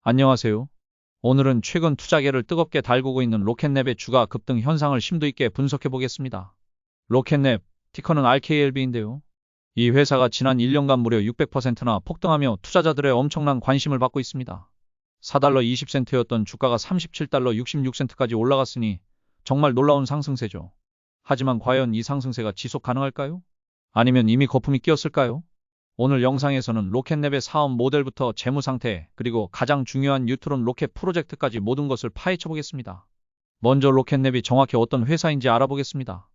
안녕하세요. 오늘은 최근 투자계를 뜨겁게 달구고 있는 로켓랩의 주가 급등 현상을 심도 있게 분석해 보겠습니다. 로켓랩, 티커는 RKLB인데요. 이 회사가 지난 1년간 무려 600%나 폭등하며 투자자들의 엄청난 관심을 받고 있습니다. 4달러 20센트였던 주가가 37달러 66센트까지 올라갔으니 정말 놀라운 상승세죠. 하지만 과연 이 상승세가 지속 가능할까요? 아니면 이미 거품이 끼었을까요? 오늘 영상에서는 로켓랩의 사업 모델부터 재무 상태, 그리고 가장 중요한 뉴트론 로켓 프로젝트까지 모든 것을 파헤쳐 보겠습니다. 먼저 로켓랩이 정확히 어떤 회사인지 알아보겠습니다.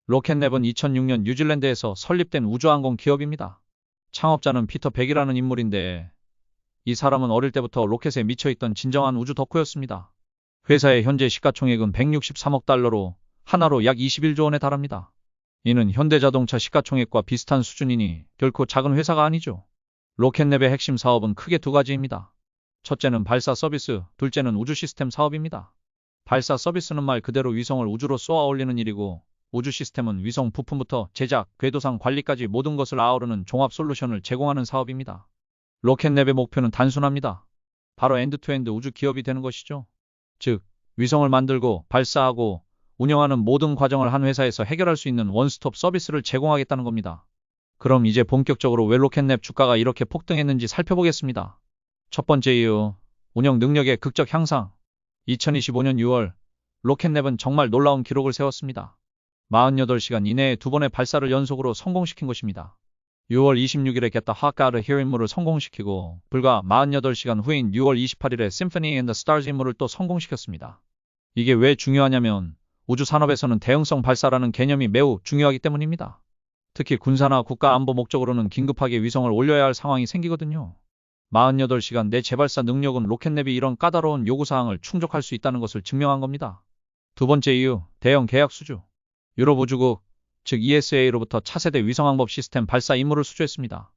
로켓랩은 2006년 뉴질랜드에서 설립된 우주항공 기업입니다. 창업자는 피터 백이라는 인물인데, 이 사람은 어릴 때부터 로켓에 미쳐있던 진정한 우주 덕후였습니다. 회사의 현재 시가총액은 163억 달러로 하나로 약 21조 원에 달합니다. 이는 현대자동차 시가총액과 비슷한 수준이니 결코 작은 회사가 아니죠. 로켓랩의 핵심 사업은 크게 두 가지입니다. 첫째는 발사 서비스, 둘째는 우주 시스템 사업입니다. 발사 서비스는 말 그대로 위성을 우주로 쏘아 올리는 일이고, 우주 시스템은 위성 부품부터 제작, 궤도상 관리까지 모든 것을 아우르는 종합 솔루션을 제공하는 사업입니다. 로켓랩의 목표는 단순합니다. 바로 엔드투엔드 우주 기업이 되는 것이죠. 즉, 위성을 만들고 발사하고 운영하는 모든 과정을 한 회사에서 해결할 수 있는 원스톱 서비스를 제공하겠다는 겁니다. 그럼 이제 본격적으로 왜 로켓랩 주가가 이렇게 폭등했는지 살펴보겠습니다. 첫 번째 이유, 운영 능력의 극적 향상. 2025년 6월, 로켓랩은 정말 놀라운 기록을 세웠습니다. 48시간 이내에 두 번의 발사를 연속으로 성공시킨 것입니다. 6월 26일에 겟다 핫가드 히어 임무를 성공시키고, 불과 48시간 후인 6월 28일에 심포니 앤 더 스타즈 임무를 또 성공시켰습니다. 이게 왜 중요하냐면, 우주 산업에서는 대응성 발사라는 개념이 매우 중요하기 때문입니다. 특히 군사나 국가 안보 목적으로는 긴급하게 위성을 올려야 할 상황이 생기거든요. 48시간 내 재발사 능력은 로켓랩이 이런 까다로운 요구사항을 충족할 수 있다는 것을 증명한 겁니다. 두 번째 이유, 대형 계약 수주. 유럽 우주국, 즉 ESA로부터 차세대 위성항법 시스템 발사 임무를 수주했습니다.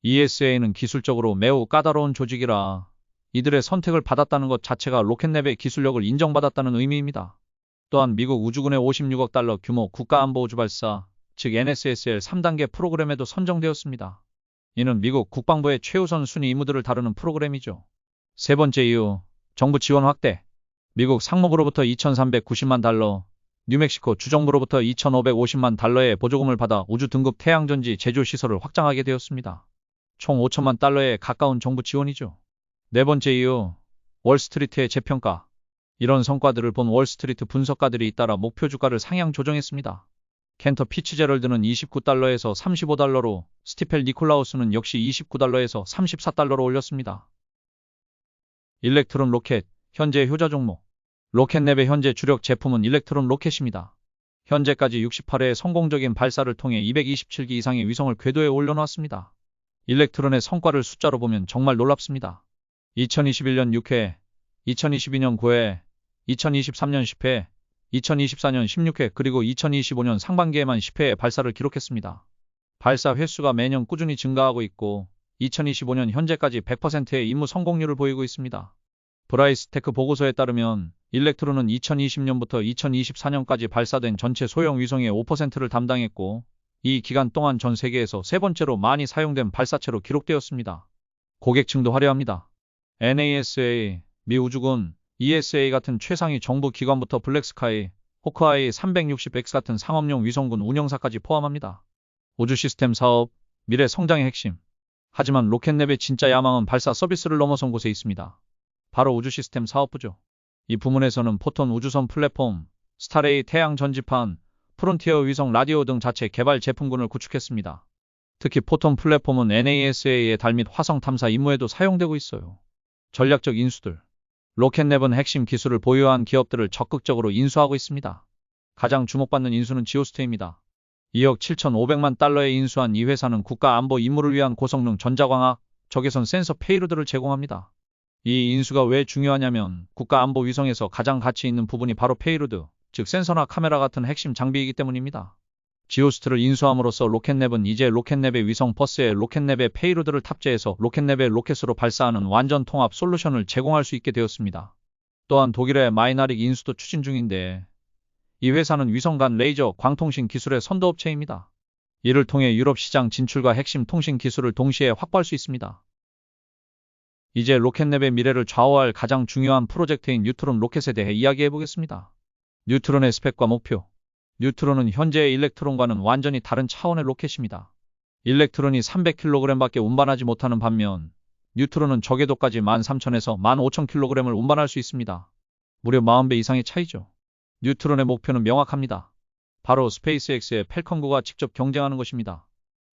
ESA는 기술적으로 매우 까다로운 조직이라 이들의 선택을 받았다는 것 자체가 로켓랩의 기술력을 인정받았다는 의미입니다. 또한 미국 우주군의 56억 달러 규모 국가안보우주발사, 즉 NSSL 3단계 프로그램에도 선정되었습니다. 이는 미국 국방부의 최우선 순위 임무들을 다루는 프로그램이죠. 세 번째 이유, 정부 지원 확대. 미국 상무부로부터 2,390만 달러, 뉴멕시코 주정부로부터 2,550만 달러의 보조금을 받아 우주 등급 태양전지 제조 시설을 확장하게 되었습니다. 총 5천만 달러에 가까운 정부 지원이죠. 네 번째 이유, 월스트리트의 재평가. 이런 성과들을 본 월스트리트 분석가들이 잇따라 목표 주가를 상향 조정했습니다. 켄터 피츠제럴드는 29달러에서 35달러로, 스티펠 니콜라우스는 역시 29달러에서 34달러로 올렸습니다. 일렉트론 로켓, 현재 효자 종목. 로켓랩의 현재 주력 제품은 일렉트론 로켓입니다. 현재까지 68회의 성공적인 발사를 통해 227기 이상의 위성을 궤도에 올려놓았습니다. 일렉트론의 성과를 숫자로 보면 정말 놀랍습니다. 2021년 6회, 2022년 9회, 2023년 10회, 2024년 16회 그리고 2025년 상반기에만 10회의 발사를 기록했습니다. 발사 횟수가 매년 꾸준히 증가하고 있고 2025년 현재까지 100%의 임무 성공률을 보이고 있습니다. 브라이스테크 보고서에 따르면 일렉트론은 2020년부터 2024년까지 발사된 전체 소형 위성의 5%를 담당했고 이 기간 동안 전 세계에서 세 번째로 많이 사용된 발사체로 기록되었습니다. 고객층도 화려합니다. NASA, 미 우주군, ESA 같은 최상위 정부 기관부터 블랙스카이, 호크아이 360X 같은 상업용 위성군 운영사까지 포함합니다. 우주 시스템 사업, 미래 성장의 핵심. 하지만 로켓랩의 진짜 야망은 발사 서비스를 넘어선 곳에 있습니다. 바로 우주 시스템 사업부죠. 이 부문에서는 포톤 우주선 플랫폼, 스타레이 태양 전지판, 프론티어 위성 라디오 등 자체 개발 제품군을 구축했습니다. 특히 포톤 플랫폼은 NASA의 달 및 화성 탐사 임무에도 사용되고 있어요. 전략적 인수들. 로켓랩은 핵심 기술을 보유한 기업들을 적극적으로 인수하고 있습니다. 가장 주목받는 인수는 지오스트입니다. 2억 7,500만 달러에 인수한 이 회사는 국가 안보 임무를 위한 고성능 전자광학, 적외선 센서 페이로드를 제공합니다. 이 인수가 왜 중요하냐면 국가 안보 위성에서 가장 가치 있는 부분이 바로 페이로드, 즉 센서나 카메라 같은 핵심 장비이기 때문입니다. 지오스트를 인수함으로써 로켓랩은 이제 로켓랩의 위성 버스에 로켓랩의 페이로드를 탑재해서 로켓랩의 로켓으로 발사하는 완전 통합 솔루션을 제공할 수 있게 되었습니다. 또한 독일의 마이나릭 인수도 추진 중인데 이 회사는 위성 간 레이저 광통신 기술의 선도업체입니다. 이를 통해 유럽 시장 진출과 핵심 통신 기술을 동시에 확보할 수 있습니다. 이제 로켓랩의 미래를 좌우할 가장 중요한 프로젝트인 뉴트론 로켓에 대해 이야기해 보겠습니다. 뉴트론의 스펙과 목표. 뉴트론은 현재의 일렉트론과는 완전히 다른 차원의 로켓입니다. 일렉트론이 300kg밖에 운반하지 못하는 반면 뉴트론은 저궤도까지 13,000에서 15,000kg을 운반할 수 있습니다. 무려 40배 이상의 차이죠. 뉴트론의 목표는 명확합니다. 바로 스페이스X의 팰컨9가 직접 경쟁하는 것입니다.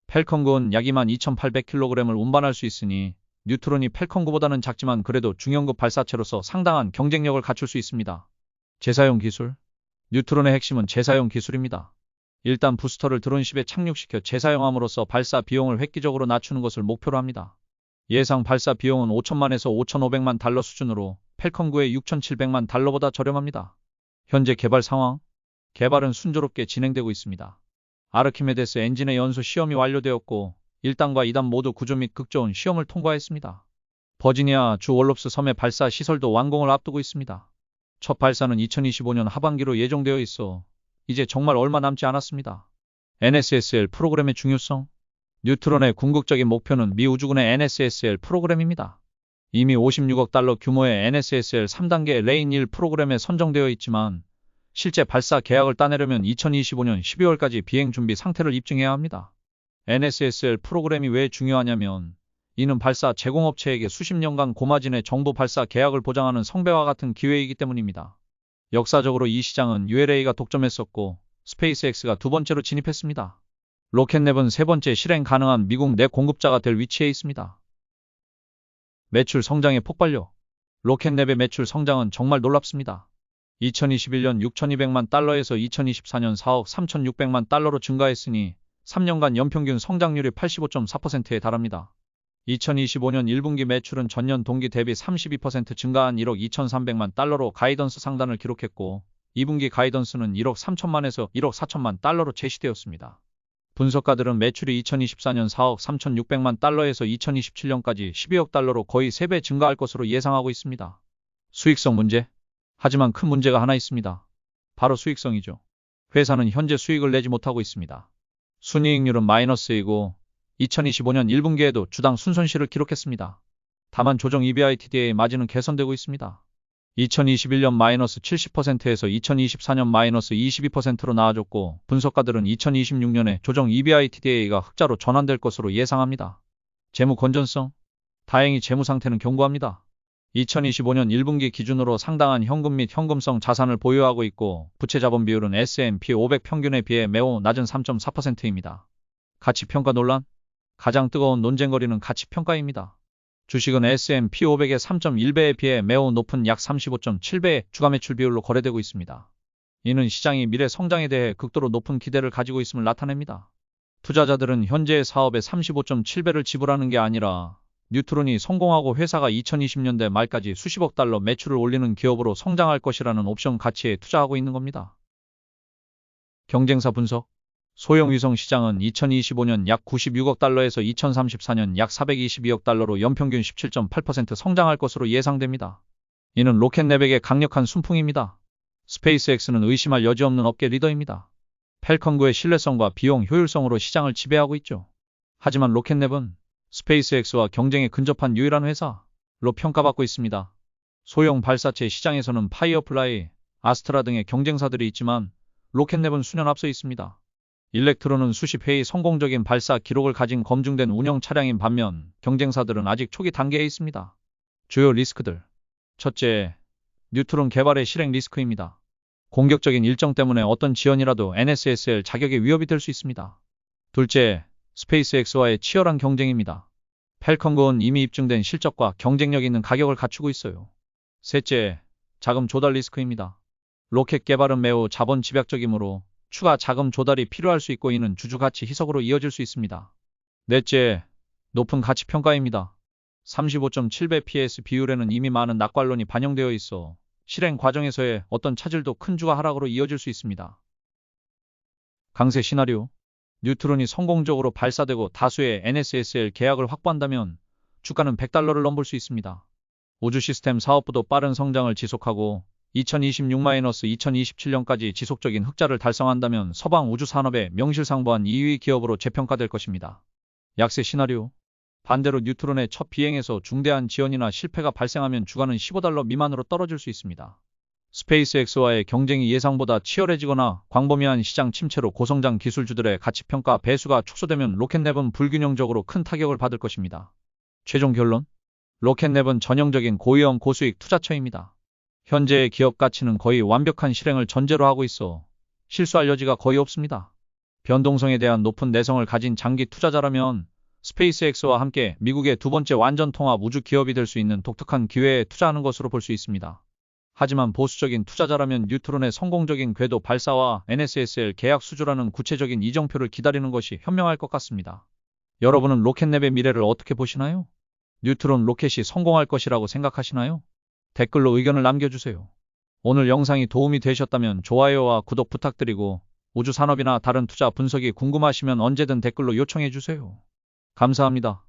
팰컨9는 약 22,800kg을 운반할 수 있으니 뉴트론이 팰컨9보다는 작지만 그래도 중형급 발사체로서 상당한 경쟁력을 갖출 수 있습니다. 재사용 기술. 뉴트론의 핵심은 재사용 기술입니다. 일단 부스터를 드론십에 착륙시켜 재사용함으로써 발사 비용을 획기적으로 낮추는 것을 목표로 합니다. 예상 발사 비용은 5천만에서 5,500만 달러 수준으로 팰컨9의 6,700만 달러보다 저렴합니다. 현재 개발 상황. 개발은 순조롭게 진행되고 있습니다. 아르키메데스 엔진의 연소 시험이 완료되었고 1단과 2단 모두 구조 및 극조온 시험을 통과했습니다. 버지니아 주 월롭스 섬의 발사 시설도 완공을 앞두고 있습니다. 첫 발사는 2025년 하반기로 예정되어 있어 이제 정말 얼마 남지 않았습니다. NSSL 프로그램의 중요성. 뉴트론의 궁극적인 목표는 미 우주군의 NSSL 프로그램입니다. 이미 56억 달러 규모의 NSSL 3단계 레인 1 프로그램에 선정되어 있지만 실제 발사 계약을 따내려면 2025년 12월까지 비행 준비 상태를 입증해야 합니다. NSSL 프로그램이 왜 중요하냐면 이는 발사 제공업체에게 수십 년간 고마진의 정부 발사 계약을 보장하는 성배와 같은 기회이기 때문입니다. 역사적으로 이 시장은 ULA가 독점했었고 스페이스X가 두 번째로 진입했습니다. 로켓랩은 세 번째 실행 가능한 미국 내 공급자가 될 위치에 있습니다. 매출 성장의 폭발력. 로켓랩의 매출 성장은 정말 놀랍습니다. 2021년 6,200만 달러에서 2024년 4억 3,600만 달러로 증가했으니 3년간 연평균 성장률이 85.4%에 달합니다. 2025년 1분기 매출은 전년 동기 대비 32% 증가한 1억 2,300만 달러로 가이던스 상단을 기록했고 2분기 가이던스는 1억 3천만에서 1억 4천만 달러로 제시되었습니다. 분석가들은 매출이 2024년 4억 3,600만 달러에서 2027년까지 12억 달러로 거의 3배 증가할 것으로 예상하고 있습니다. 수익성 문제. 하지만 큰 문제가 하나 있습니다. 바로 수익성이죠. 회사는 현재 수익을 내지 못하고 있습니다. 순이익률은 마이너스이고 2025년 1분기에도 주당 순손실을 기록했습니다. 다만 조정 EBITDA 마진은 개선되고 있습니다. 2021년 마이너스 70%에서 2024년 마이너스 22%로 나아졌고 분석가들은 2026년에 조정 EBITDA가 흑자로 전환될 것으로 예상합니다. 재무 건전성. 다행히 재무 상태는 견고합니다. 2025년 1분기 기준으로 상당한 현금 및 현금성 자산을 보유하고 있고 부채 자본 비율은 S&P 500 평균에 비해 매우 낮은 3.4%입니다. 가치평가 논란. 가장 뜨거운 논쟁거리는 가치평가입니다. 주식은 S&P 500의 3.1배에 비해 매우 높은 약 35.7배의 주가매출 비율로 거래되고 있습니다. 이는 시장이 미래 성장에 대해 극도로 높은 기대를 가지고 있음을 나타냅니다. 투자자들은 현재의 사업에 35.7배를 지불하는 게 아니라 뉴트론이 성공하고 회사가 2020년대 말까지 수십억 달러 매출을 올리는 기업으로 성장할 것이라는 옵션 가치에 투자하고 있는 겁니다. 경쟁사 분석. 소형 위성 시장은 2025년 약 96억 달러에서 2034년 약 422억 달러로 연평균 17.8% 성장할 것으로 예상됩니다. 이는 로켓랩에게 강력한 순풍입니다. 스페이스X는 의심할 여지 없는 업계 리더입니다. 팰컨9의 신뢰성과 비용 효율성으로 시장을 지배하고 있죠. 하지만 로켓랩은 스페이스X와 경쟁에 근접한 유일한 회사로 평가받고 있습니다. 소형 발사체 시장에서는 파이어플라이, 아스트라 등의 경쟁사들이 있지만 로켓랩은 수년 앞서 있습니다. 일렉트론은 수십 회의 성공적인 발사 기록을 가진 검증된 운영 차량인 반면 경쟁사들은 아직 초기 단계에 있습니다. 주요 리스크들. 첫째, 뉴트론 개발의 실행 리스크입니다. 공격적인 일정 때문에 어떤 지연이라도 NSSL 자격에 위협이 될 수 있습니다. 둘째, 스페이스X와의 치열한 경쟁입니다. 팰컨9는 이미 입증된 실적과 경쟁력 있는 가격을 갖추고 있어요. 셋째, 자금 조달 리스크입니다. 로켓 개발은 매우 자본 집약적이므로 추가 자금 조달이 필요할 수 있고 이는 주주가치 희석으로 이어질 수 있습니다. 넷째, 높은 가치평가입니다. 35.7배 PS 비율에는 이미 많은 낙관론이 반영되어 있어 실행 과정에서의 어떤 차질도 큰 주가 하락으로 이어질 수 있습니다. 강세 시나리오. 뉴트론이 성공적으로 발사되고 다수의 NSSL 계약을 확보한다면 주가는 100달러를 넘볼 수 있습니다. 우주 시스템 사업부도 빠른 성장을 지속하고 2026-2027년까지 지속적인 흑자를 달성한다면 서방 우주 산업의 명실상부한 2위 기업으로 재평가될 것입니다. 약세 시나리오. 반대로 뉴트론의 첫 비행에서 중대한 지연이나 실패가 발생하면 주가는 $15 미만으로 떨어질 수 있습니다. 스페이스X와의 경쟁이 예상보다 치열해지거나 광범위한 시장 침체로 고성장 기술주들의 가치평가 배수가 축소되면 로켓neb은 불균형적으로 큰 타격을 받을 것입니다. 최종 결론? 로켓neb은 전형적인 고위험 고수익 투자처입니다. 현재의 기업 가치는 거의 완벽한 실행을 전제로 하고 있어 실수할 여지가 거의 없습니다. 변동성에 대한 높은 내성을 가진 장기 투자자라면 스페이스X와 함께 미국의 두 번째 완전 통합 우주 기업이 될 수 있는 독특한 기회에 투자하는 것으로 볼 수 있습니다. 하지만 보수적인 투자자라면 뉴트론의 성공적인 궤도 발사와 NSSL 계약 수주라는 구체적인 이정표를 기다리는 것이 현명할 것 같습니다. 여러분은 로켓neb의 미래를 어떻게 보시나요? 뉴트론 로켓이 성공할 것이라고 생각하시나요? 댓글로 의견을 남겨주세요. 오늘 영상이 도움이 되셨다면 좋아요와 구독 부탁드리고 우주 산업이나 다른 투자 분석이 궁금하시면 언제든 댓글로 요청해 주세요. 감사합니다.